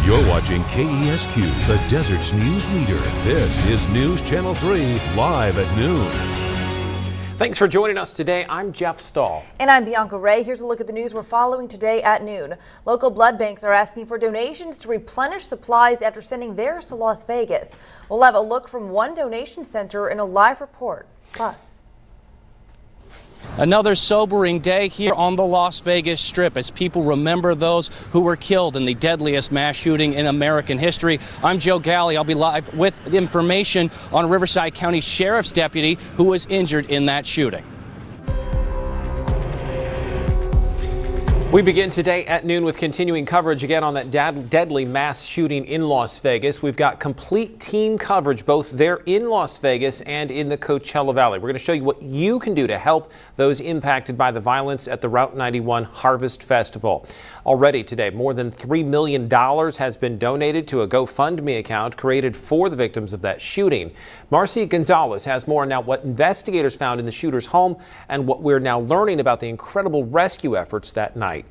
You're watching KESQ, the desert's news leader. This is News Channel 3, live at noon. Thanks for joining us today. I'm Jeff Stahl. And I'm Bianca Ray. Here's a look at the news we're following today at noon. Local blood banks are asking for donations to replenish supplies after sending theirs to Las Vegas. We'll have a look from one donation center in a live report. Plus, another sobering day here on the Las Vegas Strip as people remember those who were killed in the deadliest mass shooting in American history. I'm Joe Galley. I'll be live with information on Riverside County Sheriff's deputy who was injured in that shooting. We begin today at noon with continuing coverage again on that deadly mass shooting in Las Vegas. We've got complete team coverage both there in Las Vegas and in the Coachella Valley. We're going to show you what you can do to help those impacted by the violence at the Route 91 Harvest Festival. Already today, more than $3 million has been donated to a GoFundMe account created for the victims of that shooting. Marcy Gonzalez has more on now what investigators found in the shooter's home and what we're now learning about the incredible rescue efforts that night.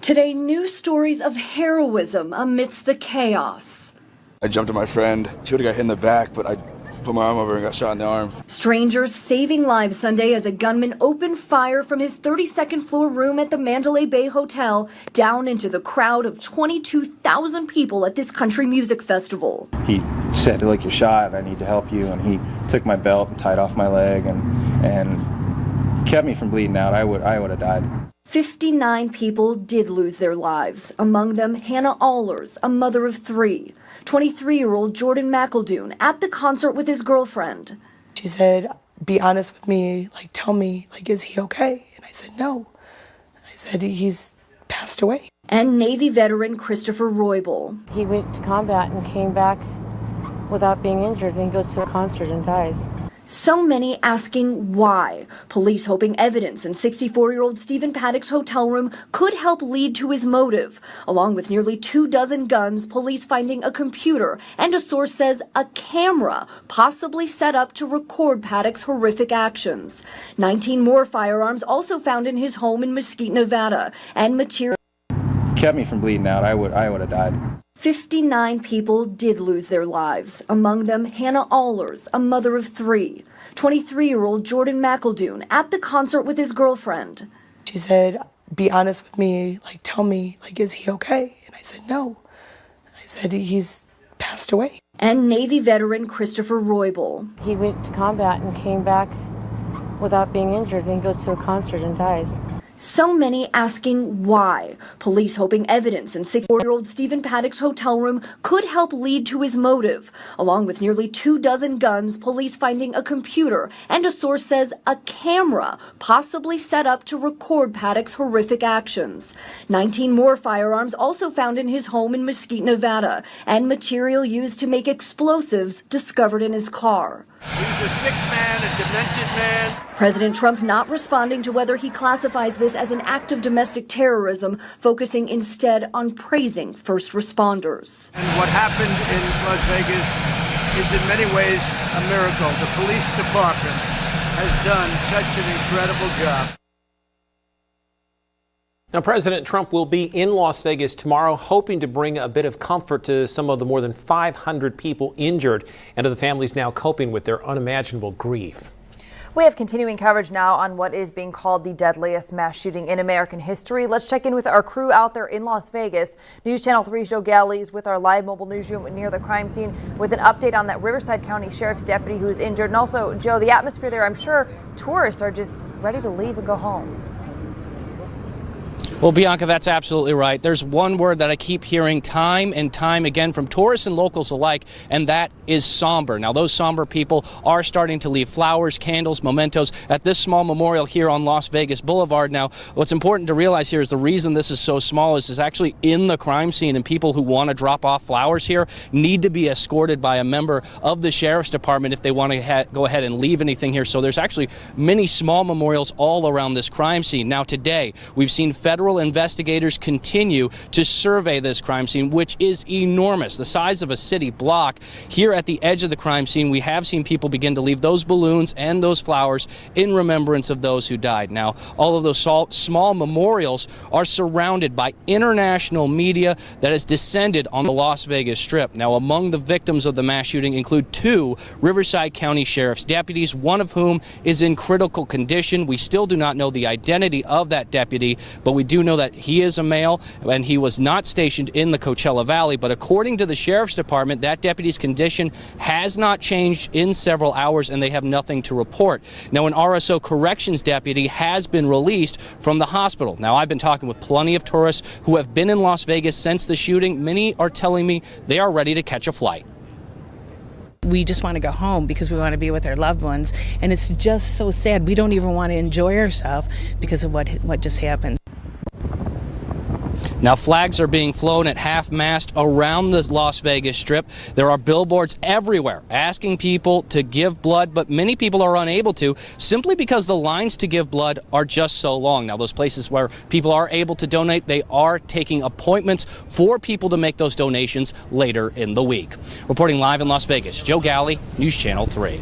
Today, news stories of heroism amidst the chaos. I jumped at my friend. She would have got hit in the back, but I put my arm over and got shot in the arm. Strangers saving lives Sunday as a gunman opened fire from his 32nd floor room at the Mandalay Bay Hotel down into the crowd of 22,000 people at this country music festival. He said, "Look, you're shot. I need to help you." And he took my belt and tied off my leg and kept me from bleeding out. I would have died. 59 people did lose their lives, among them Hannah Allers, a mother of 3. 23-year-old Jordan McEldoon at the concert with his girlfriend. She said, "Be honest with me, tell me, is he okay?" And I said, "No." I said, "He's passed away." And Navy veteran Christopher Roybal. He went to combat and came back without being injured, and he goes to a concert and dies. So many asking why. Police hoping evidence in 64-year-old Stephen Paddock's hotel room could help lead to his motive. Along with nearly 24 guns, police finding a computer and a source says a camera possibly set up to record Paddock's horrific actions. 19 more firearms also found in his home in Mesquite, Nevada, and material Kept me from bleeding out. I would have died. 59 people did lose their lives, among them Hannah Allers, a mother of 3. 23-year-old Jordan McEldoon at the concert with his girlfriend. She said, "Be honest with me, tell me, is he okay?" And I said, "No." I said, "He's passed away." And Navy veteran Christopher Roybal. He went to combat and came back without being injured, and he goes to a concert and dies. So many asking why. Police hoping evidence in 64-year-old Stephen Paddock's hotel room could help lead to his motive. Along with nearly 24 guns, police finding a computer and a source says a camera possibly set up to record Paddock's horrific actions. 19 more firearms also found in his home in Mesquite, Nevada, and material used to make explosives discovered in his car. He's a sick man, a demented man. President Trump not responding to whether he classifies this as an act of domestic terrorism, focusing instead on praising first responders. And what happened in Las Vegas is in many ways a miracle. The police department has done such an incredible job. Now, President Trump will be in Las Vegas tomorrow, hoping to bring a bit of comfort to some of the more than 500 people injured and to the families now coping with their unimaginable grief. we have continuing coverage now on what is being called the deadliest mass shooting in American history. Let's check in with our crew out there in Las Vegas. News Channel 3's Joe Galley is with our live mobile newsroom near the crime scene with an update on that Riverside County Sheriff's deputy who is injured. And also, Joe, the atmosphere there, I'm sure tourists are just ready to leave and go home. Well, Bianca, that's absolutely right. There's one word that I keep hearing time and time again from tourists and locals alike, and that is somber. Now, those somber people are starting to leave flowers, candles, mementos at this small memorial here on Las Vegas Boulevard. Now, what's important to realize here is the reason this is so small is actually in the crime scene, and people who want to drop off flowers here need to be escorted by a member of the Sheriff's Department if they want to go ahead and leave anything here. So there's actually many small memorials all around this crime scene. Now, today, we've seen federal federal investigators continue to survey this crime scene, which is enormous, the size of a city block. Here at the edge of the crime scene, we have seen people begin to leave those balloons and those flowers in remembrance of those who died. Now, all of those small memorials are surrounded by international media that has descended on the Las Vegas Strip. Now, among the victims of the mass shooting include 2 Riverside County Sheriff's deputies, one of whom is in critical condition. We still do not know the identity of that deputy, but we do know that he is a male and he was not stationed in the Coachella Valley. But according to the Sheriff's Department, that deputy's condition has not changed in several hours and they have nothing to report. Now, an RSO corrections deputy has been released from the hospital. Now, I've been talking with plenty of tourists who have been in Las Vegas since the shooting. Many are telling me they are ready to catch a flight. We just want to go home because we want to be with our loved ones, and it's just so sad. We don't even want to enjoy ourselves because of what just happened. Now, flags are being flown at half-mast around the Las Vegas Strip. There are billboards everywhere asking people to give blood, but many people are unable to simply because the lines to give blood are just so long. Now, those places where people are able to donate, they are taking appointments for people to make those donations later in the week. Reporting live in Las Vegas, Joe Galley, News Channel 3.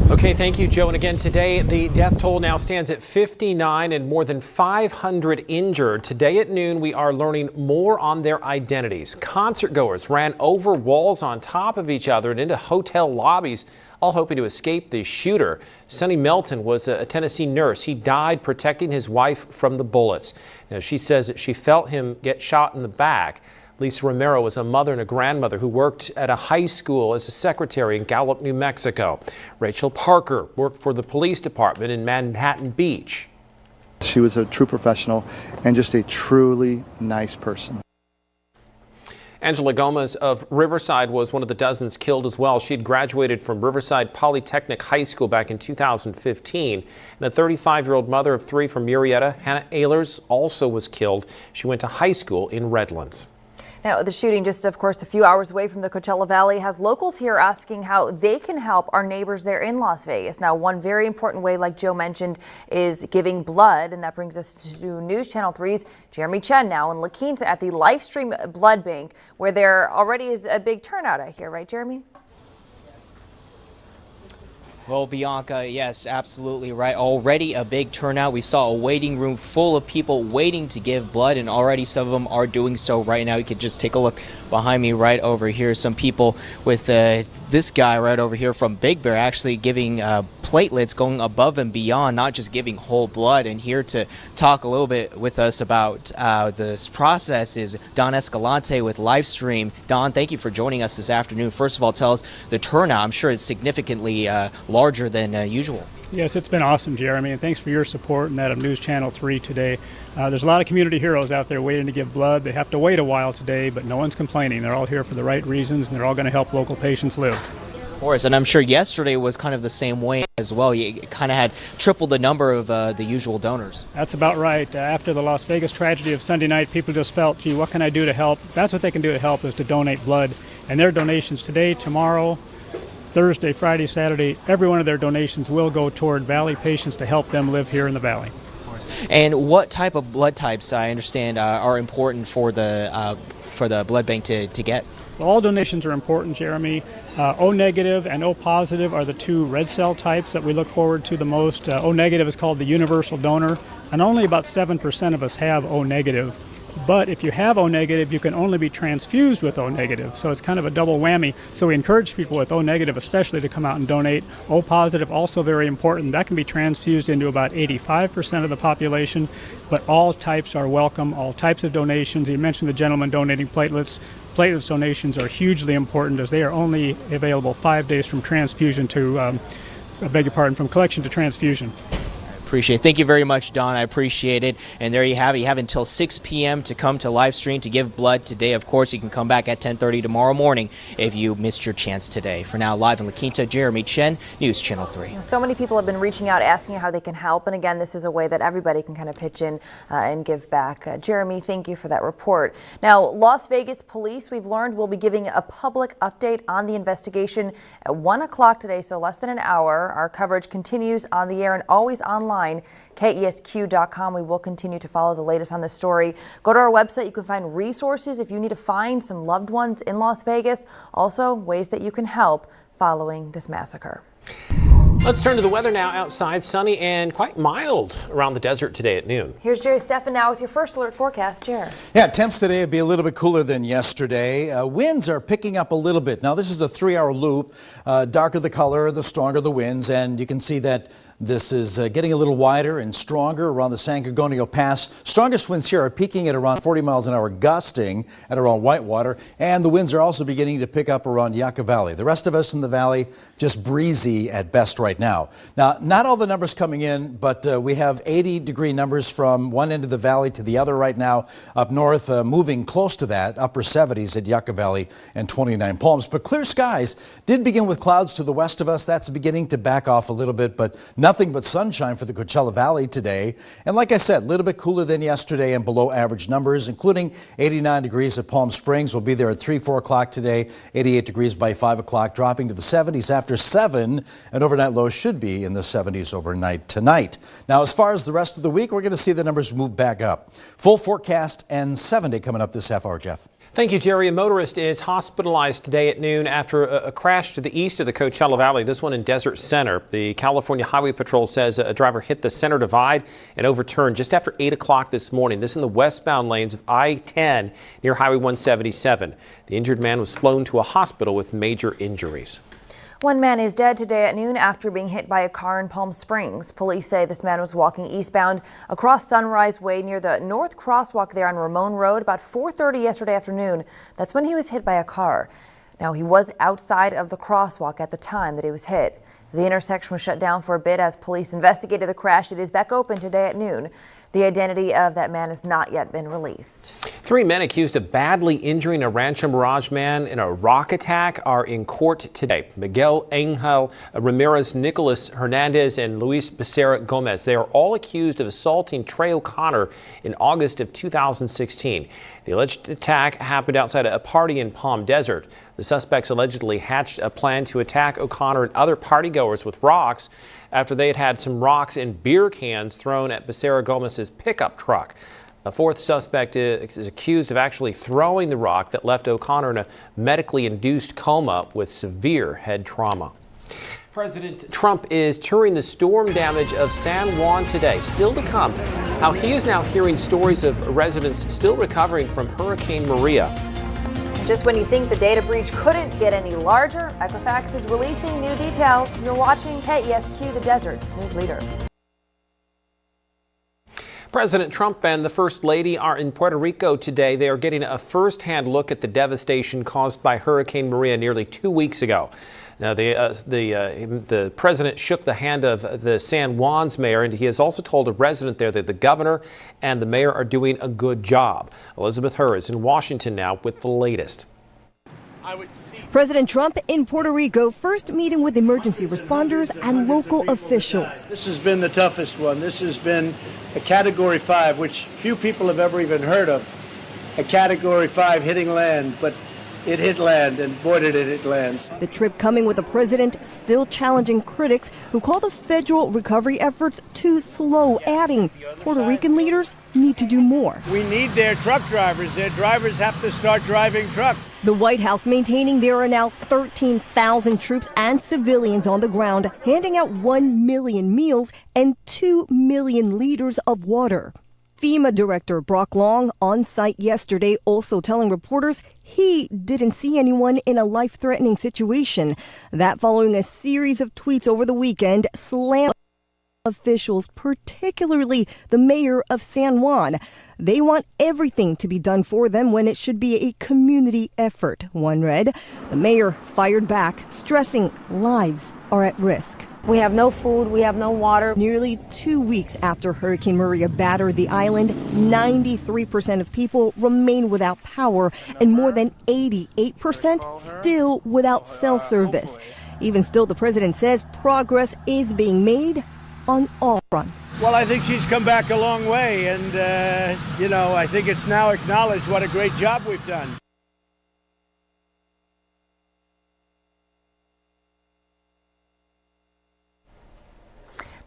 Okay, thank you, Joe. And again, today, the death toll now stands at 59 and more than 500 injured. Today at noon, we are learning more on their identities. Concert goers ran over walls on top of each other and into hotel lobbies, all hoping to escape the shooter. Sonny Melton was a Tennessee nurse. He died protecting his wife from the bullets. Now, she says that she felt him get shot in the back. Lisa Romero was a mother and a grandmother who worked at a high school as a secretary in Gallup, New Mexico. Rachel Parker worked for the police department in Manhattan Beach. She was a true professional and just a truly nice person. Angela Gomez of Riverside was one of the dozens killed as well. She had graduated from Riverside Polytechnic High School back in 2015. And a 35-year-old mother of 3 from Murrieta, Hannah Ehlers, also was killed. She went to high school in Redlands. Now, the shooting just, of course, a few hours away from the Coachella Valley has locals here asking how they can help our neighbors there in Las Vegas. Now, one very important way, like Joe mentioned, is giving blood. And that brings us to News Channel 3's Jeremy Chen now in La Quinta at the Livestream Blood Bank, where there already is a big turnout, I hear. Right, Jeremy? Well, Bianca, yes, absolutely right. Already a big turnout. We saw a waiting room full of people waiting to give blood, and already some of them are doing so right now. You could just take a look behind me right over here. Some people with this guy right over here from Big Bear actually giving platelets, going above and beyond, not just giving whole blood. And here to talk a little bit with us about this process is Don Escalante with Livestream. Don, thank you for joining us this afternoon. First of all, tell us the turnout. I'm sure it's significantly larger than usual. Yes, it's been awesome, Jeremy, and thanks for your support and that of News Channel 3 today. There's a lot of community heroes out there waiting to give blood. They have to wait a while today, but no one's complaining. They're all here for the right reasons, and they're all going to help local patients live. Of course, and I'm sure yesterday was kind of the same way as well. You kind of had triple the number of the usual donors. That's about right. After the Las Vegas tragedy of Sunday night, people just felt, gee, what can I do to help? That's what they can do to help, is to donate blood. And their donations today, tomorrow, Thursday, Friday, Saturday, every one of their donations will go toward Valley patients to help them live here in the Valley. And what type of blood types, I understand, are important for the blood bank to get? Well, all donations are important, Jeremy. O negative and O positive are the 2 red cell types that we look forward to the most. O negative is called the universal donor, and only about 7% of us have O negative. But if you have O negative, you can only be transfused with O negative. So it's kind of a double whammy. So we encourage people with O negative especially to come out and donate. O positive, also very important. That can be transfused into about 85% of the population. But all types are welcome, all types of donations. You mentioned the gentleman donating platelets. Platelets donations are hugely important as they are only available 5 days from transfusion to, from collection to transfusion. Appreciate it. Thank you very much, Don. I appreciate it. And there you have it. You have until 6 p.m. to come to Livestream to give blood today. Of course, you can come back at 10:30 tomorrow morning if you missed your chance today. For now, live in La Quinta, Jeremy Chen, News Channel 3. So many people have been reaching out, asking how they can help. And again, this is a way that everybody can kind of pitch in and give back. Jeremy, thank you for that report. Now, Las Vegas police, we've learned, will be giving a public update on the investigation at 1 o'clock today, so less than an hour. Our coverage continues on the air and always online online, KESQ.com. We will continue to follow the latest on this story. Go to our website. You can find resources if you need to find some loved ones in Las Vegas. Also, ways that you can help following this massacre. Let's turn to the weather now. Outside, sunny and quite mild around the desert today at noon. Here's Jerry Steffen now with your first alert forecast. Jerry. Yeah, temps today will be a little bit cooler than yesterday. Winds are picking up a little bit. Now, this is a 3-hour loop. Darker the color, the stronger the winds, and you can see that this is getting a little wider and stronger around the San Gorgonio Pass. Strongest winds here are peaking at around 40 miles an hour, gusting at around Whitewater, and the winds are also beginning to pick up around Yucca Valley. The rest of us in the valley, just breezy at best right now. Now, not all the numbers coming in, but we have 80-degree numbers from one end of the valley to the other right now. Up north, moving close to that, upper 70s at Yucca Valley and 29 Palms. But clear skies did begin with clouds to the west of us. That's beginning to back off a little bit, but nothing but sunshine for the Coachella Valley today. And like I said, a little bit cooler than yesterday and below average numbers, including 89 degrees at Palm Springs. We'll be there at 4 o'clock today, 88 degrees by 5 o'clock, dropping to the 70s after 7, and overnight lows should be in the 70s overnight tonight. Now, as far as the rest of the week, we're going to see the numbers move back up. Full forecast and 7-day coming up this half hour, Jeff. Thank you, Jerry. A motorist is hospitalized today at noon after a crash to the east of the Coachella Valley, this one in Desert Center. The California Highway Patrol says a driver hit the center divide and overturned just after 8 o'clock this morning. This in the westbound lanes of I-10 near Highway 177. The injured man was flown to a hospital with major injuries. One man is dead today at noon after being hit by a car in Palm Springs. Police say this man was walking eastbound across Sunrise Way near the North Crosswalk there on Ramon Road about 4:30 yesterday afternoon. That's when he was hit by a car. Now, he was outside of the crosswalk at the time that he was hit. The intersection was shut down for a bit as police investigated the crash. It is back open today at noon. The identity of that man has not yet been released. 3 men accused of badly injuring a Rancho Mirage man in a rock attack are in court today. Miguel Angel Ramirez, Nicolas Hernandez, and Luis Becerra Gomez. They are all accused of assaulting Trey O'Connor in August of 2016. The alleged attack happened outside a party in Palm Desert. The suspects allegedly hatched a plan to attack O'Connor and other partygoers with rocks after they had had some rocks and beer cans thrown at Becerra Gomez's pickup truck. A fourth suspect is accused of actually throwing the rock that left O'Connor in a medically induced coma with severe head trauma. President Trump is touring the storm damage of San Juan today. Still to come, how he is now hearing stories of residents still recovering from Hurricane Maria. Just when you think the data breach couldn't get any larger, Equifax is releasing new details. You're watching KESQ, the Desert's news leader. President Trump and the First Lady are in Puerto Rico today. They are getting a first-hand look at the devastation caused by Hurricane Maria nearly 2 weeks ago. Now, the president shook the hand of the San Juan's mayor, and he has also told a resident there that the governor and the mayor are doing a good job. Elizabeth Hur is in Washington now with the latest. President Trump in Puerto Rico, first meeting with emergency responders and local officials. This has been the toughest one. This has been a Category 5, which few people have ever even heard of. A Category 5 hitting land, but it hit land, and boy did it hit land. The trip coming with the president still challenging critics who call the federal recovery efforts too slow, adding Puerto Rican leaders need to do more. We need their truck drivers. Their drivers have to start driving trucks. The White House maintaining there are now 13,000 troops and civilians on the ground, handing out 1 million meals and 2 million liters of water. FEMA Director Brock Long on site yesterday, also telling reporters he didn't see anyone in a life-threatening situation. That following a series of tweets over the weekend slammed officials, particularly the mayor of San Juan. They want everything to be done for them when it should be a community effort. One read, the mayor fired back, stressing lives are at risk. We have no food, we have no water. Nearly 2 weeks after Hurricane Maria battered the island, 93% of people remain without power and more than 88% still without cell service. Even still, the president says progress is being made on all fronts. Well, I think she's come back a long way, and, I think it's now acknowledged what a great job we've done.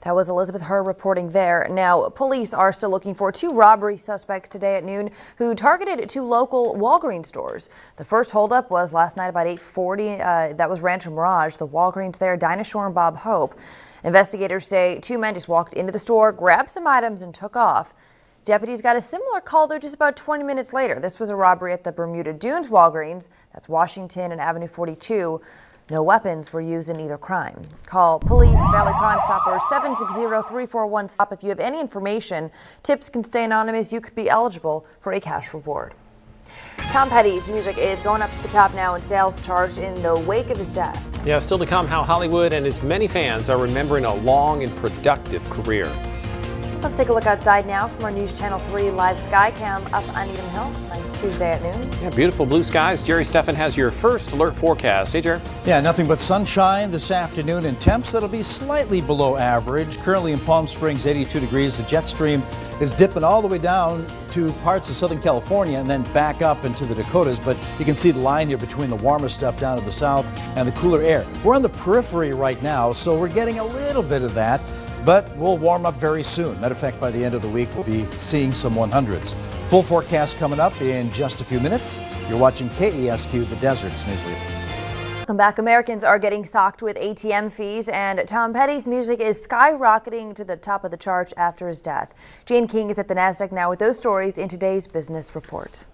That was Elizabeth Herr reporting there. Now, police are still looking for 2 robbery suspects today at noon who targeted 2 local Walgreens stores. The first holdup was last night about 8:40. That was Rancho Mirage, the Walgreens there, Dinah Shore and Bob Hope. Investigators say 2 men just walked into the store, grabbed some items, and took off. Deputies got a similar call, though, just about 20 minutes later. This was a robbery at the Bermuda Dunes Walgreens. That's Washington and Avenue 42. No weapons were used in either crime. Call Police Valley Crime Stoppers 760-341-STOP if you have any information. Tips can stay anonymous. You could be eligible for a cash reward. Tom Petty's music is going up to the top now in sales charts in the wake of his death. Yeah, still to come how Hollywood and his many fans are remembering a long and productive career. Let's take a look outside now from our News Channel 3 live sky cam up on Needham Hill. Nice Tuesday at noon. Yeah, beautiful blue skies. Jerry Steffen has your first alert forecast. Hey, Jerry. Yeah, nothing but sunshine this afternoon and temps that'll be slightly below average. Currently in Palm Springs, 82 degrees. The jet stream is dipping all the way down to parts of Southern California and then back up into the Dakotas. But you can see the line here between the warmer stuff down to the south and the cooler air. We're on the periphery right now, so we're getting a little bit of that. But we'll warm up very soon. Matter of fact, by the end of the week, we'll be seeing some 100s. Full forecast coming up in just a few minutes. You're watching KESQ, the Desert's News Leader. Welcome back. Americans are getting socked with ATM fees, and Tom Petty's music is skyrocketing to the top of the charts after his death. Jane King is at the NASDAQ now with those stories in today's Business Report.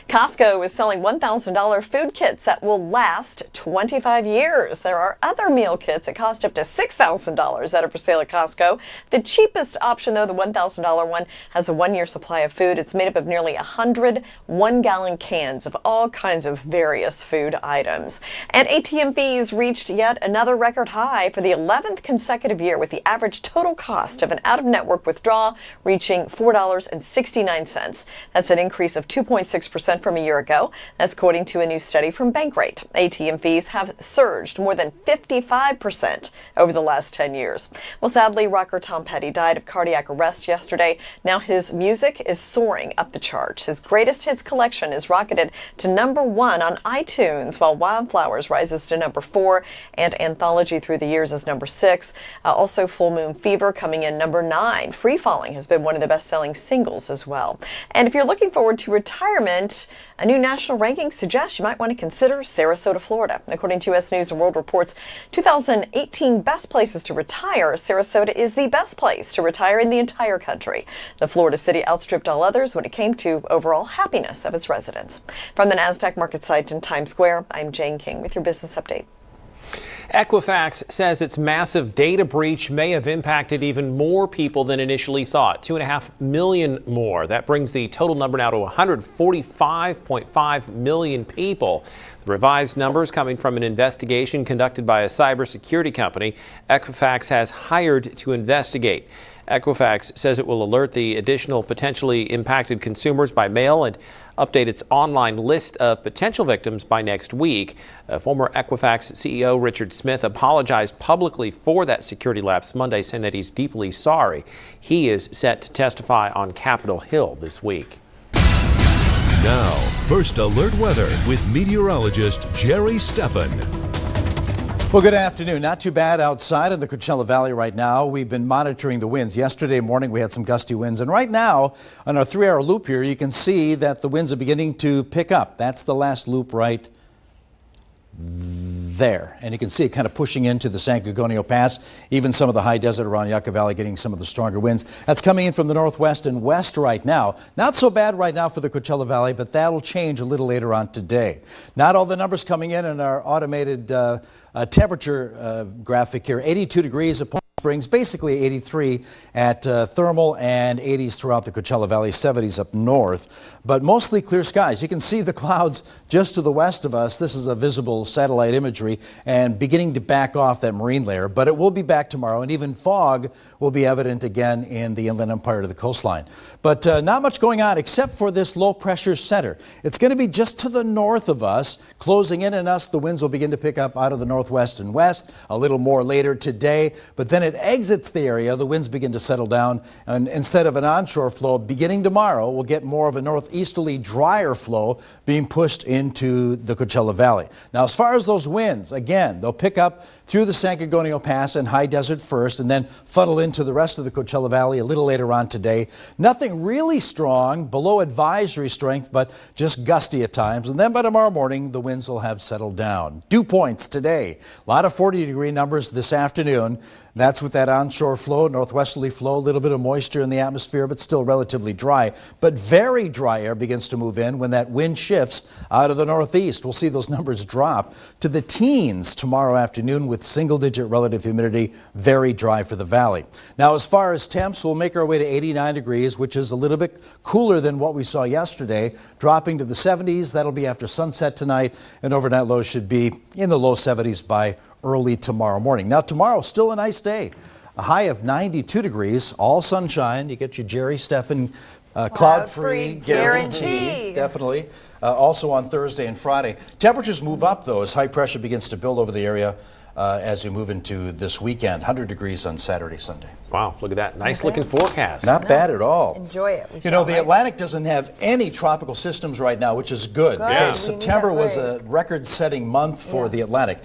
Costco is selling $1,000 food kits that will last 25 years. There are other meal kits that cost up to $6,000 that are for sale at Costco. The cheapest option, though, the $1,000 one, has a 1-year supply of food. It's made up of nearly 100 one-gallon cans of all kinds of various food items. And ATM fees reached yet another record high for the 11th consecutive year, with the average total cost of an out-of-network withdrawal reaching $4.69. That's an increase of 2.6% from a year ago. That's according to a new study from Bankrate. ATM fees have surged more than 55% over the last 10 years. Well, sadly, rocker Tom Petty died of cardiac arrest yesterday. Now his music is soaring up the charts. His greatest hits collection is rocketed to #1 on iTunes, while Wildflowers rises to #4 and Anthology Through the Years is #6. Also, Full Moon Fever coming in #9. Free Falling has been one of the best-selling singles as well. And if you're looking forward to retirement, a new national ranking suggests you might want to consider Sarasota, Florida. According to U.S. News and World Report's 2018 Best Places to Retire, Sarasota is the best place to retire in the entire country. The Florida city outstripped all others when it came to overall happiness of its residents. From the NASDAQ market site in Times Square, I'm Jane King with your business update. Equifax says its massive data breach may have impacted even more people than initially thought, 2.5 million more. That brings the total number now to 145.5 million people. The revised numbers coming from an investigation conducted by a cybersecurity company Equifax has hired to investigate. Equifax says it will alert the additional potentially impacted consumers by mail and update its online list of potential victims by next week. Former Equifax CEO Richard Smith apologized publicly for that security lapse Monday, saying that he's deeply sorry. He is set to testify on Capitol Hill this week. Now, first alert weather with meteorologist Jerry Steffen. Well, good afternoon. Not too bad outside in the Coachella Valley right now. We've been monitoring the winds. Yesterday morning we had some gusty winds, and right now on our 3-hour loop here you can see that the winds are beginning to pick up. That's the last loop right there, and you can see it kind of pushing into the San Gorgonio Pass. Even some of the high desert around Yucca Valley getting some of the stronger winds. That's coming in from the northwest and west right now. Not so bad right now for the Coachella Valley, but that'll change a little later on today. Not all the numbers coming in our automated temperature graphic here. 82 degrees at Palm Springs, basically 83 at Thermal, and 80s throughout the Coachella Valley, 70s up north. But mostly clear skies. You can see the clouds just to the west of us. This is a visible satellite imagery and beginning to back off that marine layer, but it will be back tomorrow, and even fog will be evident again in the Inland Empire to the coastline. But not much going on except for this low pressure center. It's going to be just to the north of us, closing in on us. The winds will begin to pick up out of the northwest and west a little more later today, but then it exits the area. The winds begin to settle down, and instead of an onshore flow beginning tomorrow, we'll get more of a northeast northeasterly drier flow being pushed into the Coachella Valley. Now, as far as those winds, again, they'll pick up through the San Gorgonio Pass and high desert first and then funnel into the rest of the Coachella Valley a little later on today. Nothing really strong, below advisory strength, but just gusty at times. And then by tomorrow morning, the winds will have settled down. Dew points today. A lot of 40-degree numbers this afternoon. That's with that onshore flow, northwesterly flow, a little bit of moisture in the atmosphere, but still relatively dry. But very dry air begins to move in when that wind shifts out of the northeast. We'll see those numbers drop to the teens tomorrow afternoon with single-digit relative humidity, very dry for the valley. Now, as far as temps, we'll make our way to 89 degrees, which is a little bit cooler than what we saw yesterday, dropping to the 70s. That'll be after sunset tonight, and overnight lows should be in the low 70s by early tomorrow morning. Now, tomorrow, still a nice day. A high of 92 degrees, all sunshine. You get your Jerry Steffen cloud-free guarantee. Definitely. Also on Thursday and Friday. Temperatures move up, though, as high pressure begins to build over the area as we move into this weekend. 100 degrees on Saturday, Sunday. Wow, look at that. Nice looking forecast. Not bad at all. Enjoy it. You know, the Atlantic doesn't have any tropical systems right now, which is good. Because September was a record-setting month for the Atlantic.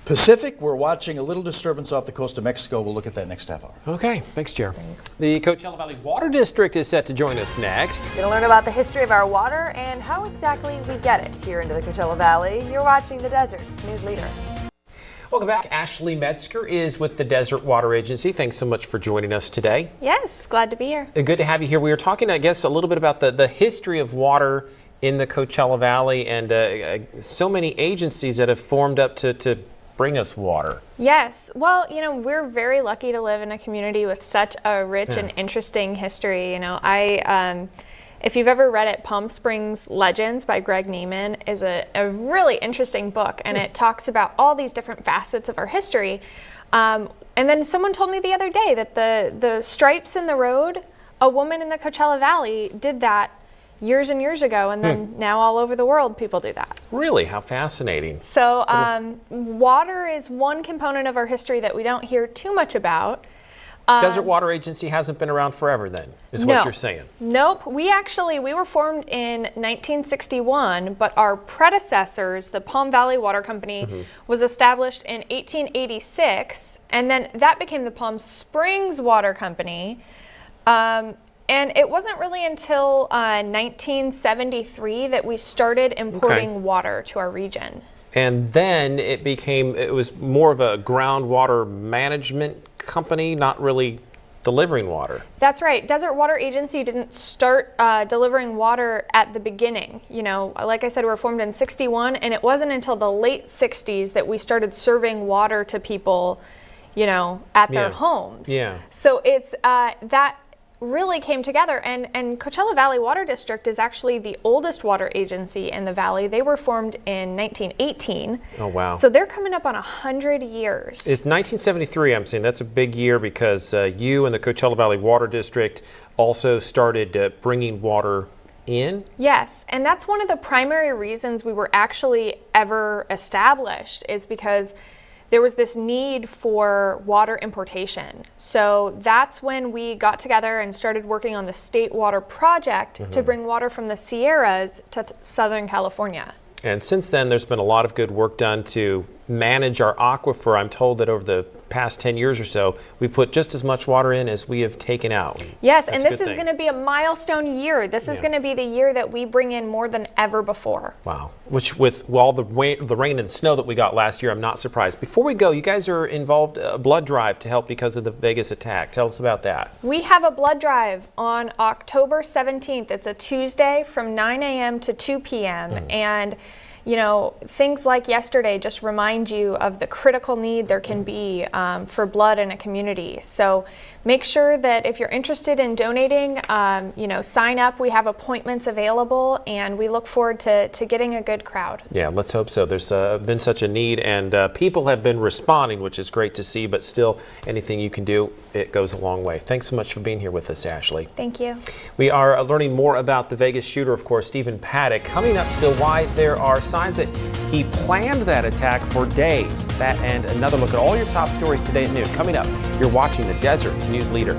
Pacific, we're watching a little disturbance off the coast of Mexico. We'll look at that next half hour. Okay, thanks, Jer. Thanks. The Coachella Valley Water District is set to join us next. Going to learn about the history of our water and how exactly we get it here into the Coachella Valley. You're watching The Desert's News Leader. Welcome back. Ashley Metzger is with the Desert Water Agency. Thanks so much for joining us today. Yes, glad to be here. Good to have you here. We were talking, I guess, a little bit about the history of water in the Coachella Valley and so many agencies that have formed up to bring us water. Yes. Well, you know, we're very lucky to live in a community with such a rich and interesting history. You know, if you've ever read it, Palm Springs Legends by Greg Neiman is a really interesting book, and it talks about all these different facets of our history. And then someone told me the other day that the stripes in the road, a woman in the Coachella Valley did that years and years ago, and then now all over the world people do that. Really? How fascinating. So water is one component of our history that we don't hear too much about. Desert Water Agency hasn't been around forever then, is what you're saying? Nope. We were formed in 1961, but our predecessors, the Palm Valley Water Company, was established in 1886, and then that became the Palm Springs Water Company. And it wasn't really until 1973 that we started importing water to our region. And then it was more of a groundwater management company, not really delivering water. That's right. Desert Water Agency didn't start delivering water at the beginning. You know, like I said, we were formed in 61, and it wasn't until the late 60s that we started serving water to people, you know, at their homes. Yeah. So it's that really came together, and Coachella Valley Water District is actually the oldest water agency in the valley. They were formed in 1918. Oh wow. So they're coming up on 100 years. It's 1973, I'm saying. That's a big year because you and the Coachella Valley Water District also started bringing water in? Yes, and that's one of the primary reasons we were actually ever established, is because there was this need for water importation. So that's when we got together and started working on the State Water Project to bring water from the Sierras to Southern California. And since then, there's been a lot of good work done to manage our aquifer. I'm told that over the past 10 years or so, we've put just as much water in as we have taken out. Yes, and this is going to be a milestone year. This is going to be the year that we bring in more than ever before. Wow. Which, with all the rain and snow that we got last year, I'm not surprised. Before we go, you guys are involved a blood drive to help because of the Vegas attack. Tell us about that. We have a blood drive on October 17th. It's a Tuesday from 9 a.m. to 2 p.m. And you know, things like yesterday just remind you of the critical need there can be for blood in a community. So make sure that if you're interested in donating, you know, sign up. We have appointments available, and we look forward to getting a good crowd. Yeah, let's hope so. There's been such a need, and people have been responding, which is great to see, but still, anything you can do, it goes a long way. Thanks so much for being here with us, Ashley. Thank you. We are learning more about the Vegas shooter, of course, Stephen Paddock. Coming up still, why there are signs that he planned that attack for days. That and another look at all your top stories today at noon. Coming up, you're watching the Desert's News Leader.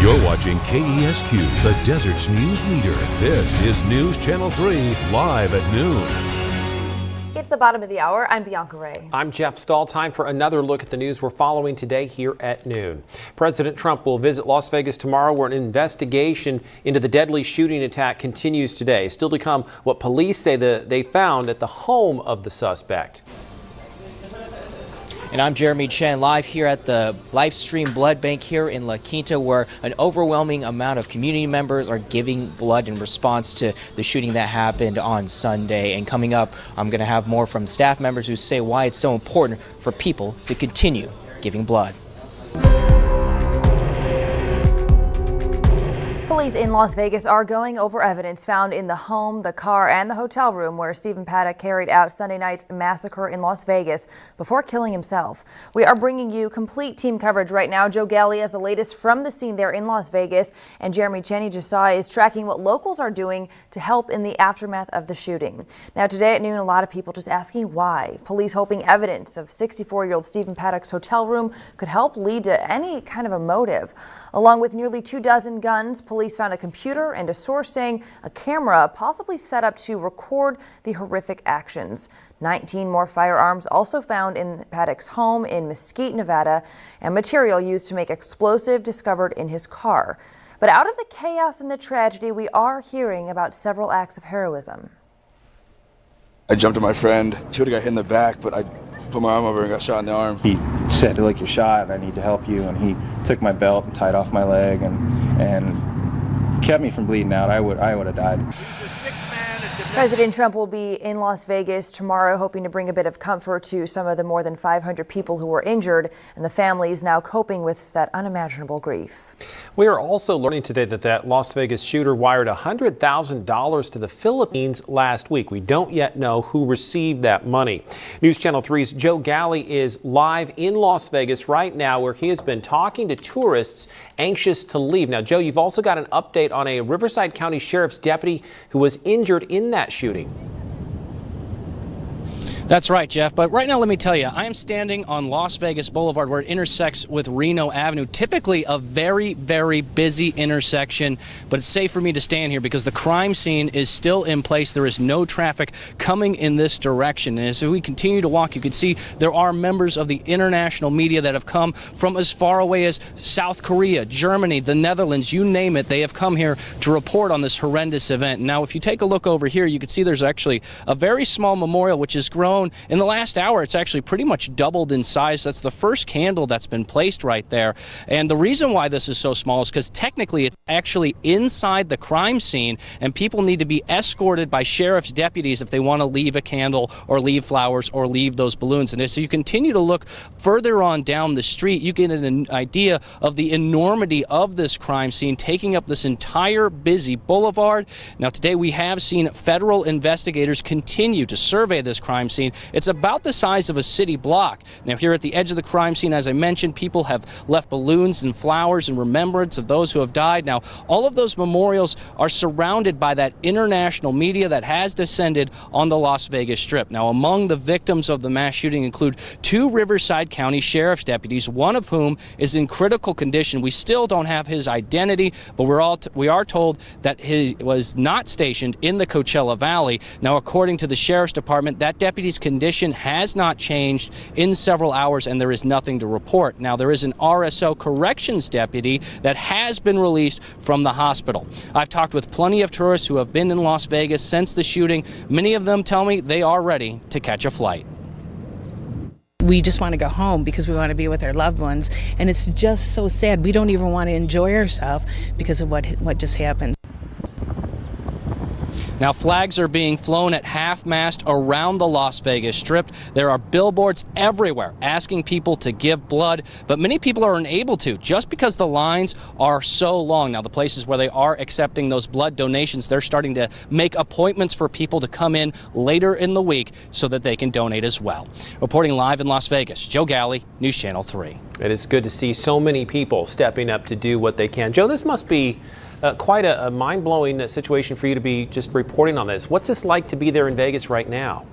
You're watching KESQ, the Desert's news leader. This is News Channel 3, live at noon. It's the bottom of the hour. I'm Bianca Ray. I'm Jeff Stahl. Time for another look at the news we're following today here at noon. President Trump will visit Las Vegas tomorrow, where an investigation into the deadly shooting attack continues today. Still to come, what police say they found at the home of the suspect. And I'm Jeremy Chen, live here at the live stream blood bank here in La Quinta, where an overwhelming amount of community members are giving blood in response to the shooting that happened on Sunday. And coming up, I'm going to have more from staff members who say why it's so important for people to continue giving blood. Police in Las Vegas are going over evidence found in the home, the car, and the hotel room where Stephen Paddock carried out Sunday night's massacre in Las Vegas before killing himself. We are bringing you complete team coverage right now. Joe Galley has the latest from the scene there in Las Vegas, and Jeremy Cheney just saw is tracking what locals are doing to help in the aftermath of the shooting. Now today at noon, a lot of people just asking why. Police hoping evidence of 64-year-old Stephen Paddock's hotel room could help lead to any kind of a motive. Along with nearly 24 guns, police found a computer and a source saying a camera possibly set up to record the horrific actions. 19 more firearms also found in Paddock's home in Mesquite, Nevada, and material used to make explosive discovered in his car. But out of the chaos and the tragedy, we are hearing about several acts of heroism. I jumped at my friend. She would have got hit in the back, but I put my arm over and got shot in the arm. He said, like, you're shot, I need to help you, and he took my belt and tied off my leg and kept me from bleeding out. I would have died. President Trump will be in Las Vegas tomorrow, hoping to bring a bit of comfort to some of the more than 500 people who were injured, and the families now coping with that unimaginable grief. We are also learning today that Las Vegas shooter wired $100,000 to the Philippines last week. We don't yet know who received that money. News Channel 3's Joe Galley is live in Las Vegas right now, where he has been talking to tourists anxious to leave. Now, Joe, you've also got an update on a Riverside County Sheriff's deputy who was injured in that shooting. That's right, Jeff. But right now, let me tell you, I am standing on Las Vegas Boulevard where it intersects with Reno Avenue. Typically a very, very busy intersection, but it's safe for me to stand here because the crime scene is still in place. There is no traffic coming in this direction. And as we continue to walk, you can see there are members of the international media that have come from as far away as South Korea, Germany, the Netherlands, you name it. They have come here to report on this horrendous event. Now, if you take a look over here, you can see there's actually a very small memorial which has grown. In the last hour, it's actually pretty much doubled in size. That's the first candle that's been placed right there. And the reason why this is so small is because technically it's actually inside the crime scene, and people need to be escorted by sheriff's deputies if they want to leave a candle or leave flowers or leave those balloons. And as you continue to look further on down the street, you get an idea of the enormity of this crime scene taking up this entire busy boulevard. Now, today we have seen federal investigators continue to survey this crime scene. It's about the size of a city block. Now, here at the edge of the crime scene, as I mentioned, people have left balloons and flowers in remembrance of those who have died. Now, all of those memorials are surrounded by that international media that has descended on the Las Vegas Strip. Now, among the victims of the mass shooting include 2 Riverside County Sheriff's deputies, one of whom is in critical condition. We still don't have his identity, but we are told that he was not stationed in the Coachella Valley. Now, according to the Sheriff's Department, that deputy's condition has not changed in several hours, and there is nothing to report. Now, there is an RSO corrections deputy that has been released from the hospital. I've talked with plenty of tourists who have been in Las Vegas since the shooting. Many of them tell me they are ready to catch a flight. We just want to go home because we want to be with our loved ones, and it's just so sad. We don't even want to enjoy ourselves because of what just happened. Now, flags are being flown at half-mast around the Las Vegas Strip. There are billboards everywhere asking people to give blood, but many people are unable to just because the lines are so long. Now, the places where they are accepting those blood donations, they're starting to make appointments for people to come in later in the week so that they can donate as well. Reporting live in Las Vegas, Joe Galley, News Channel 3. It is good to see so many people stepping up to do what they can. Joe, this must be quite a mind-blowing situation for you to be just reporting on this. What's this like to be there in Vegas right now?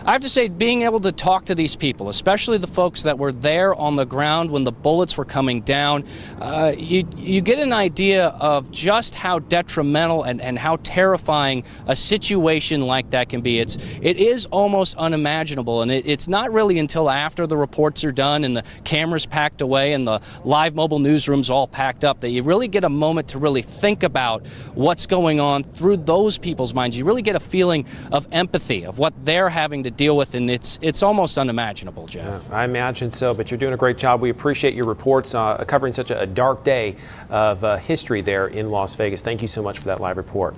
I have to say, being able to talk to these people, especially the folks that were there on the ground when the bullets were coming down, you get an idea of just how detrimental and how terrifying a situation like that can be. It is almost unimaginable, and it's not really until after the reports are done and the cameras packed away and the live mobile newsrooms all packed up that you really get a moment to really think about what's going on through those people's minds. You really get a feeling of empathy of what they're having to deal with, and it's almost unimaginable, Jeff. Yeah, I imagine so, but you're doing a great job. We appreciate your reports covering such a dark day of history there in Las Vegas. Thank you so much for that live report.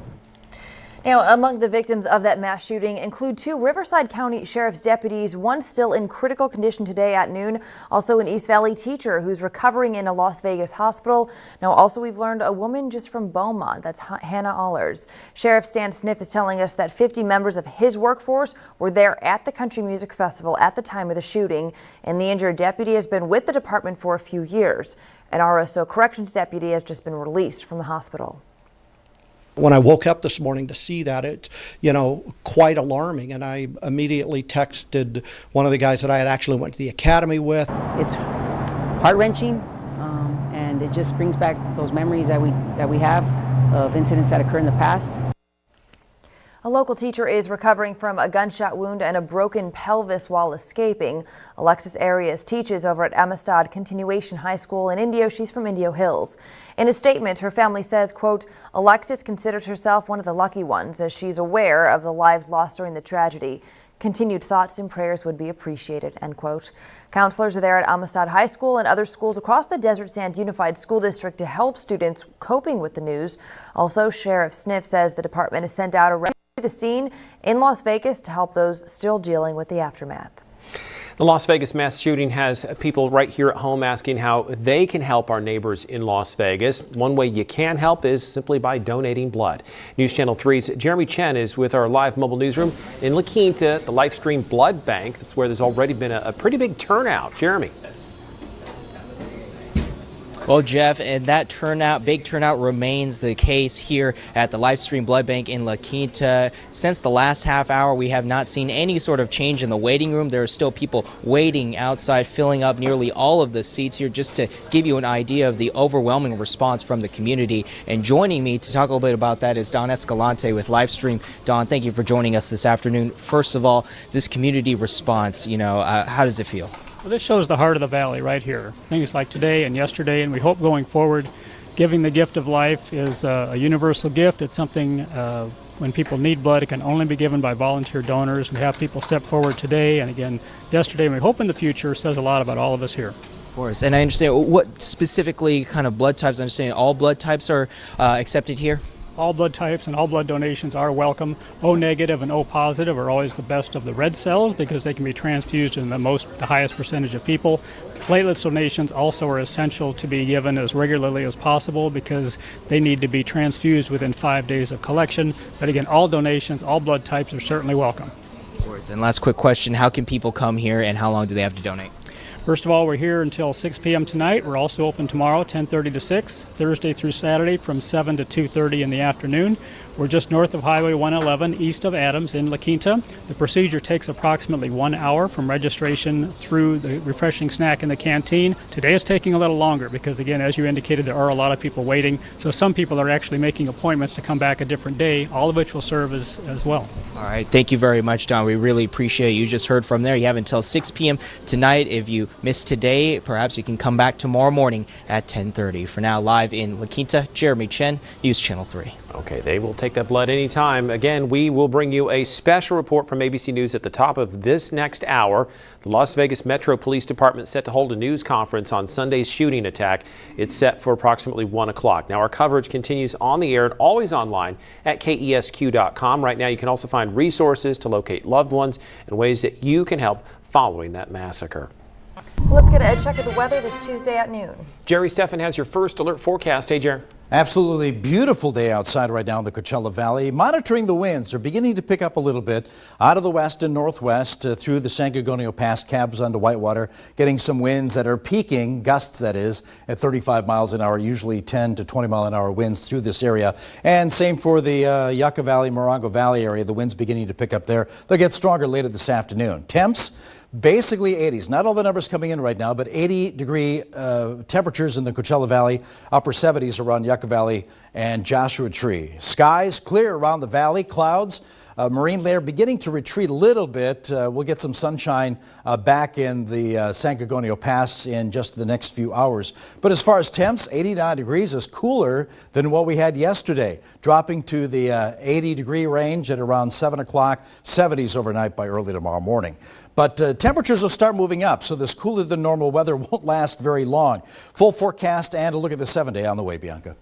Now, among the victims of that mass shooting include 2 Riverside County Sheriff's deputies, one still in critical condition today at noon. Also, an East Valley teacher who's recovering in a Las Vegas hospital. Now, also, we've learned a woman just from Beaumont. That's Hannah Allers. Sheriff Stan Sniff is telling us that 50 members of his workforce were there at the Country Music Festival at the time of the shooting, and the injured deputy has been with the department for a few years. An RSO corrections deputy has just been released from the hospital. When I woke up this morning to see that, it's, quite alarming, and I immediately texted one of the guys that I had actually went to the academy with. It's heart-wrenching, and it just brings back those memories that we have of incidents that occurred in the past. A local teacher is recovering from a gunshot wound and a broken pelvis while escaping. Alexis Arias teaches over at Amistad Continuation High School in Indio. She's from Indio Hills. In a statement, her family says, quote, Alexis considers herself one of the lucky ones as she's aware of the lives lost during the tragedy. Continued thoughts and prayers would be appreciated, end quote. Counselors are there at Amistad High School and other schools across the Desert Sands Unified School District to help students coping with the news. Also, Sheriff Sniff says the department has sent out a rescue to the scene in Las Vegas to help those still dealing with the aftermath. The Las Vegas mass shooting has people right here at home asking how they can help our neighbors in Las Vegas. One way you can help is simply by donating blood. News Channel 3's Jeremy Chen is with our live mobile newsroom in La Quinta, the Lifestream Blood Bank. That's where there's already been a pretty big turnout. Jeremy. Well, Jeff, and that big turnout remains the case here at the Lifestream Blood Bank in La Quinta. Since the last half hour, we have not seen any sort of change in the waiting room. There are still people waiting outside, filling up nearly all of the seats here, just to give you an idea of the overwhelming response from the community. And joining me to talk a little bit about that is Don Escalante with Lifestream. Don, thank you for joining us this afternoon. First of all, this community response, how does it feel? Well, this shows the heart of the valley right here. Things like today and yesterday, and we hope going forward, giving the gift of life is a universal gift. It's something when people need blood, it can only be given by volunteer donors. We have people step forward today and again yesterday, and we hope in the future. Says a lot about all of us here. Of course, and I understand what specifically kind of blood types. I understand all blood types are accepted here. All blood types and all blood donations are welcome. O negative and O positive are always the best of the red cells because they can be transfused in the highest percentage of people. Platelets donations also are essential to be given as regularly as possible because they need to be transfused within 5 days of collection. But again, all donations, all blood types are certainly welcome. Of course. And last quick question, how can people come here and how long do they have to donate? First of all, we're here until 6 p.m. tonight. We're also open tomorrow, 10:30 to 6, Thursday through Saturday from 7 to 2:30 in the afternoon. We're just north of Highway 111, east of Adams in La Quinta. The procedure takes approximately 1 hour from registration through the refreshing snack in the canteen. Today is taking a little longer because, again, as you indicated, there are a lot of people waiting. So some people are actually making appointments to come back a different day, all of which will serve as well. All right. Thank you very much, Don. We really appreciate it. You just heard from there. You have until 6 p.m. tonight. If you missed today, perhaps you can come back tomorrow morning at 10:30. For now, live in La Quinta, Jeremy Chen, News Channel 3. Okay, they will take that blood anytime. Again, we will bring you a special report from ABC News at the top of this next hour. The Las Vegas Metro Police Department set to hold a news conference on Sunday's shooting attack. It's set for approximately 1 o'clock. Now, our coverage continues on the air and always online at KESQ.com. Right now, you can also find resources to locate loved ones and ways that you can help following that massacre. Let's get a check of the weather this Tuesday at noon. Jerry Steffen has your first alert forecast. Hey, Jerry. Absolutely beautiful day outside right now in the Coachella Valley. Monitoring the winds, they're beginning to pick up a little bit out of the west and northwest through the San Gorgonio Pass, cabs onto Whitewater, getting some winds that are peaking, gusts that is, at 35 miles an hour, usually 10 to 20 mile an hour winds through this area. And same for the Yucca Valley, Morongo Valley area, the winds beginning to pick up there. They'll get stronger later this afternoon. Temps, basically 80s. Not all the numbers coming in right now, but 80-degree temperatures in the Coachella Valley, upper 70s around Yucca Valley and Joshua Tree. Skies clear around the valley, clouds. Marine layer beginning to retreat a little bit. We'll get some sunshine back in the San Gorgonio Pass in just the next few hours. But as far as temps, 89 degrees is cooler than what we had yesterday, dropping to the 80-degree range at around 7 o'clock, 70s overnight by early tomorrow morning. But temperatures will start moving up, so this cooler than normal weather won't last very long. Full forecast and a look at the 7-day on the way, Bianca.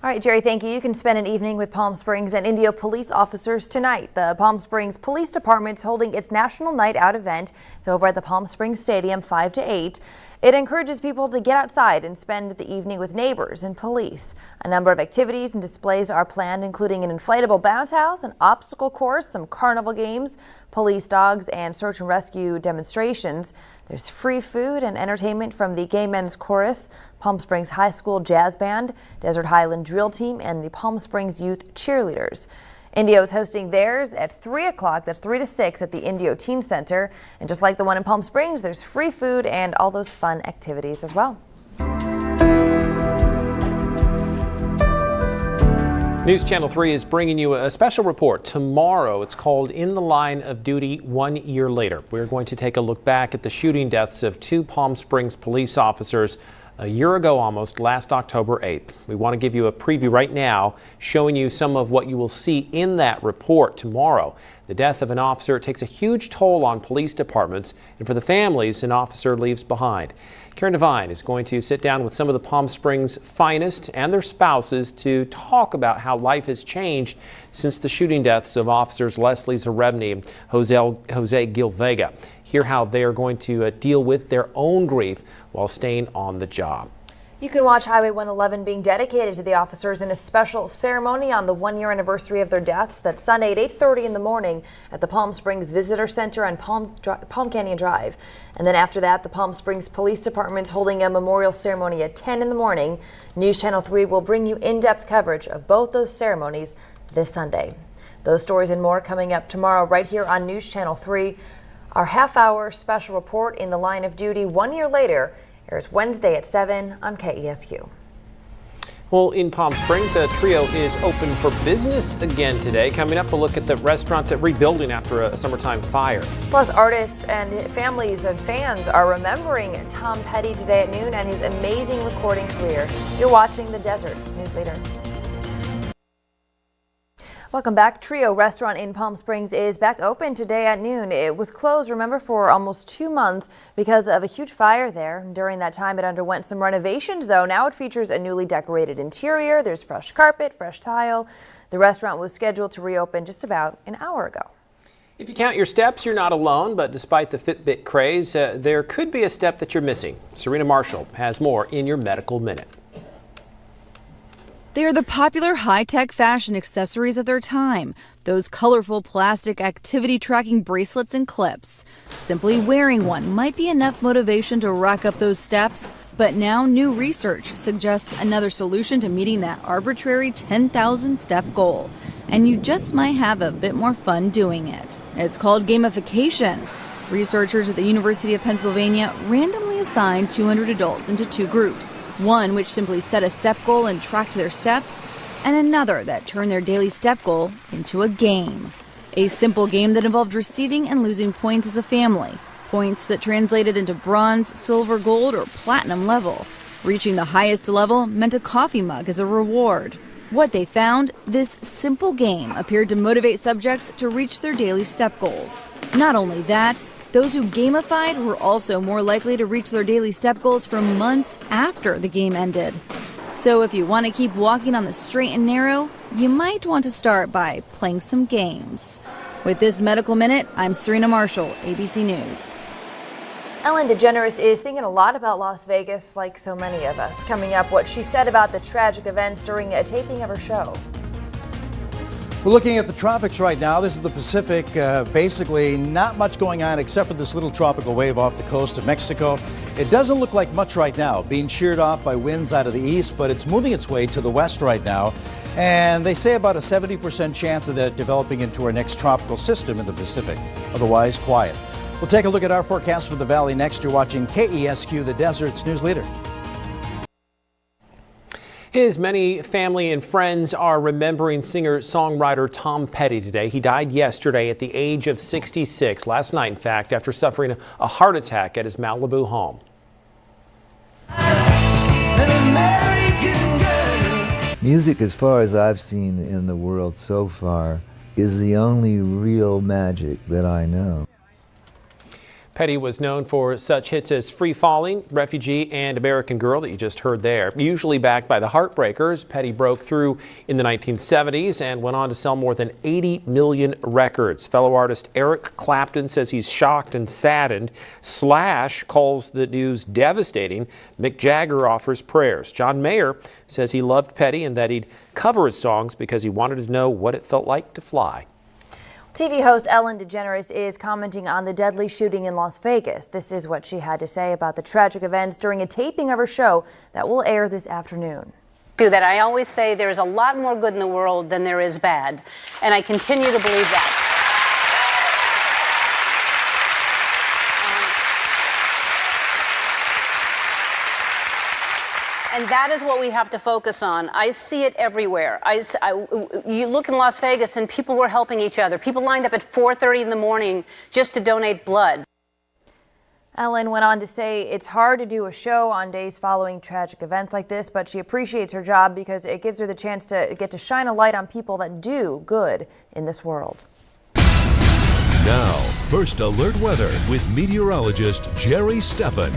All right, Jerry, thank you. You can spend an evening with Palm Springs and Indio police officers tonight. The Palm Springs Police Department is holding its National Night Out event. It's over at the Palm Springs Stadium 5 to 8. It encourages people to get outside and spend the evening with neighbors and police. A number of activities and displays are planned, including an inflatable bounce house, an obstacle course, some carnival games, police dogs, and search and rescue demonstrations. There's free food and entertainment from the Gay Men's Chorus, Palm Springs High School Jazz Band, Desert Highland Drill Team, and the Palm Springs Youth Cheerleaders. Indio is hosting theirs at 3 o'clock. That's 3 to 6 at the Indio Teen Center. And just like the one in Palm Springs, there's free food and all those fun activities as well. News Channel 3 is bringing you a special report tomorrow. It's called In the Line of Duty 1 Year Later. We're going to take a look back at the shooting deaths of 2 Palm Springs police officers a year ago almost, last October 8th. We want to give you a preview right now, showing you some of what you will see in that report tomorrow. The death of an officer takes a huge toll on police departments, and for the families an officer leaves behind. Karen Devine is going to sit down with some of the Palm Springs finest and their spouses to talk about how life has changed since the shooting deaths of officers Leslie Zaremny and Jose Gil Vega. Hear how they are going to deal with their own grief while staying on the job. You can watch Highway 111 being dedicated to the officers in a special ceremony on the 1-year anniversary of their deaths. That's Sunday at 8:30 in the morning at the Palm Springs Visitor Center on Palm Canyon Drive. And then after that, the Palm Springs Police Department is holding a memorial ceremony at 10 in the morning. News Channel 3 will bring you in-depth coverage of both those ceremonies this Sunday. Those stories and more coming up tomorrow right here on News Channel 3. Our half-hour special report In the Line of Duty 1 year later airs Wednesday at 7 on KESQ. Well, in Palm Springs, a trio is open for business again today. Coming up, a look at the restaurant rebuilding after a summertime fire. Plus, artists and families and fans are remembering Tom Petty today at noon and his amazing recording career. You're watching The Deserts News Leader. Welcome back. Trio Restaurant in Palm Springs is back open today at noon. It was closed, remember, for almost 2 months because of a huge fire there. During that time, it underwent some renovations, though. Now it features a newly decorated interior. There's fresh carpet, fresh tile. The restaurant was scheduled to reopen just about an hour ago. If you count your steps, you're not alone, but despite the Fitbit craze, there could be a step that you're missing. Serena Marshall has more in your Medical Minute. They are the popular high-tech fashion accessories of their time, those colorful plastic activity tracking bracelets and clips. Simply wearing one might be enough motivation to rack up those steps, but now new research suggests another solution to meeting that arbitrary 10,000 step goal. And you just might have a bit more fun doing it. It's called gamification. Researchers at the University of Pennsylvania randomly assigned 200 adults into 2 groups. One which simply set a step goal and tracked their steps, and another that turned their daily step goal into a game. A simple game that involved receiving and losing points as a family. Points that translated into bronze, silver, gold, or platinum level. Reaching the highest level meant a coffee mug as a reward. What they found, this simple game appeared to motivate subjects to reach their daily step goals. Not only that, those who gamified were also more likely to reach their daily step goals for months after the game ended. So if you want to keep walking on the straight and narrow, you might want to start by playing some games. With this Medical Minute, I'm Serena Marshall, ABC News. Ellen DeGeneres is thinking a lot about Las Vegas, like so many of us. Coming up, what she said about the tragic events during a taping of her show. We're looking at the tropics right now. This is the Pacific. Basically, not much going on except for this little tropical wave off the coast of Mexico. It doesn't look like much right now, being sheared off by winds out of the east, but it's moving its way to the west right now. And they say about a 70% chance of that developing into our next tropical system in the Pacific. Otherwise, quiet. We'll take a look at our forecast for the valley next. You're watching KESQ, the Desert's news leader. His many family and friends are remembering singer-songwriter Tom Petty today. He died yesterday at the age of 66, last night in fact, after suffering a heart attack at his Malibu home. Music, as far as I've seen in the world so far, is the only real magic that I know. Petty was known for such hits as Free Falling, Refugee, and American Girl that you just heard there. Usually backed by the Heartbreakers, Petty broke through in the 1970s and went on to sell more than 80 million records. Fellow artist Eric Clapton says he's shocked and saddened. Slash calls the news devastating. Mick Jagger offers prayers. John Mayer says he loved Petty and that he'd cover his songs because he wanted to know what it felt like to fly. TV host Ellen DeGeneres is commenting on the deadly shooting in Las Vegas. This is what she had to say about the tragic events during a taping of her show that will air this afternoon. That I always say there's a lot more good in the world than there is bad, and I continue to believe that. And that is what we have to focus on. I see it everywhere. You look in Las Vegas and people were helping each other. People lined up at 4:30 in the morning just to donate blood. Ellen went on to say it's hard to do a show on days following tragic events like this, but she appreciates her job because it gives her the chance to get to shine a light on people that do good in this world. Now, First Alert Weather with meteorologist Jerry Steffen.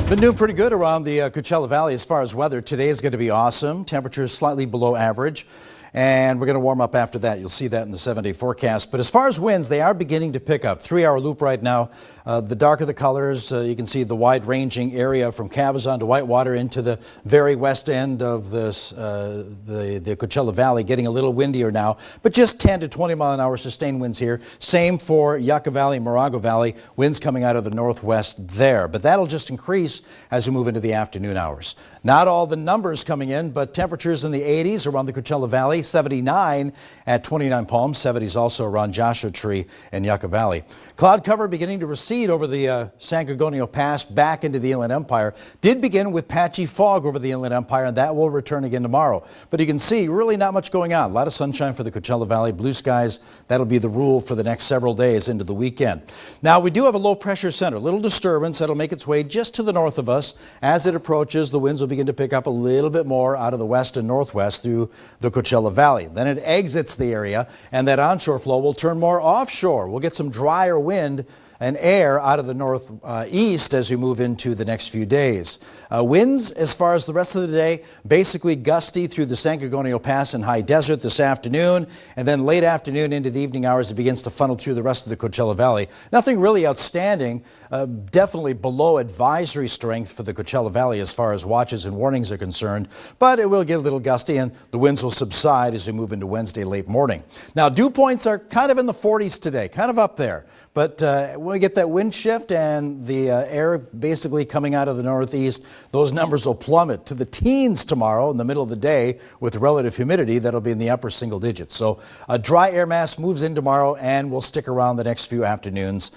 Been doing pretty good around the Coachella Valley as far as weather. Today is going to be awesome. Temperatures slightly below average. And we're going to warm up after that. You'll see that in the 7-day forecast. But as far as winds, they are beginning to pick up. 3-hour loop right now. The darker the colors, you can see the wide-ranging area from Cabazon to Whitewater into the very west end of this, the Coachella Valley, getting a little windier now. But just 10 to 20 mile an hour sustained winds here. Same for Yucca Valley, Morago Valley. Winds coming out of the northwest there. But that'll just increase as we move into the afternoon hours. Not all the numbers coming in, but temperatures in the 80s around the Coachella Valley. 79 at 29 Palms, 70s also around Joshua Tree and Yucca Valley. Cloud cover beginning to recede over the San Gorgonio Pass back into the Inland Empire. Did begin with patchy fog over the Inland Empire, and that will return again tomorrow. But you can see really not much going on. A lot of sunshine for the Coachella Valley, blue skies. That'll be the rule for the next several days into the weekend. Now, we do have a low pressure center, a little disturbance that'll make its way just to the north of us. As it approaches, the winds will begin to pick up a little bit more out of the west and northwest through the Coachella Valley. Then it exits the area, and that onshore flow will turn more offshore. We'll get some drier wind and air out of the northeast as we move into the next few days. Winds, as far as the rest of the day, basically gusty through the San Gorgonio Pass and High Desert this afternoon, and then late afternoon into the evening hours, it begins to funnel through the rest of the Coachella Valley. Nothing really outstanding, definitely below advisory strength for the Coachella Valley as far as watches and warnings are concerned, but it will get a little gusty and the winds will subside as we move into Wednesday late morning. Now, dew points are kind of in the 40s today, kind of up there. But when we get that wind shift and the air basically coming out of the northeast, those numbers will plummet to the teens tomorrow in the middle of the day with relative humidity that'll be in the upper single digits. So a dry air mass moves in tomorrow and will stick around the next few afternoons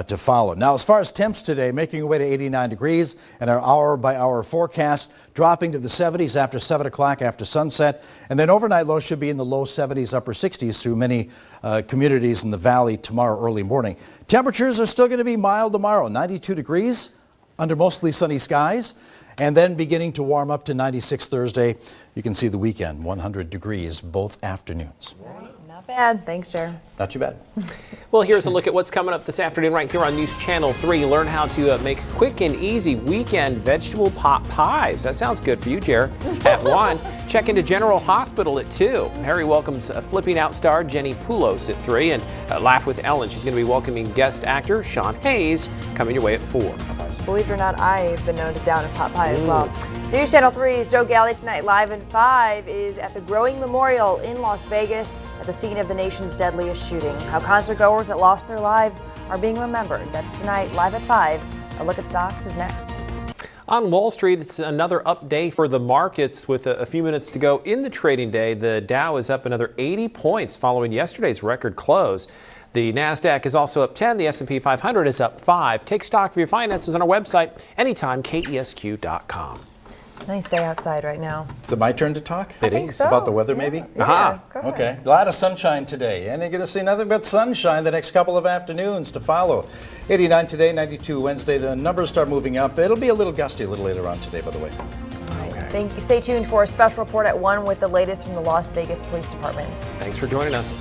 to follow. Now, as far as temps today, making our way to 89 degrees and our hour-by-hour forecast, dropping to the 70s after 7 o'clock after sunset, and then overnight lows should be in the low 70s, upper 60s through many communities in the valley tomorrow early morning. Temperatures are still going to be mild tomorrow, 92 degrees under mostly sunny skies, and then beginning to warm up to 96 Thursday. You can see the weekend, 100 degrees both afternoons. Not bad. Thanks, Jer. Not too bad. Well, here's a look at what's coming up this afternoon right here on News Channel 3. Learn how to make quick and easy weekend vegetable pot pies. That sounds good for you, Jer. At 1, check into General Hospital at 2. Harry welcomes Flipping Out star Jenny Poulos at 3. And Laugh with Ellen. She's going to be welcoming guest actor Sean Hayes coming your way at 4. Believe it or not, I've been known to down a pot pie as well. News Channel 3's Joe Galley tonight live at 5 is at the Growing Memorial in Las Vegas at the scene of the nation's deadliest shooting. How concert goers that lost their lives are being remembered. That's tonight live at 5. A look at stocks is next. On Wall Street, it's another up day for the markets with a few minutes to go in the trading day. The Dow is up another 80 points following yesterday's record close. The NASDAQ is also up 10. The S&P 500 is up 5. Take stock of your finances on our website anytime, KESQ.com. Nice day outside right now. Is it my turn to talk? It is. So. About the weather, maybe? Yeah, go ahead. Okay. A lot of sunshine today, and you're going to see nothing but sunshine the next couple of afternoons to follow. 89 today, 92 Wednesday. The numbers start moving up. It'll be a little gusty a little later on today, by the way. Okay. Thank you. Stay tuned for a special report at 1 with the latest from the Las Vegas Police Department. Thanks for joining us.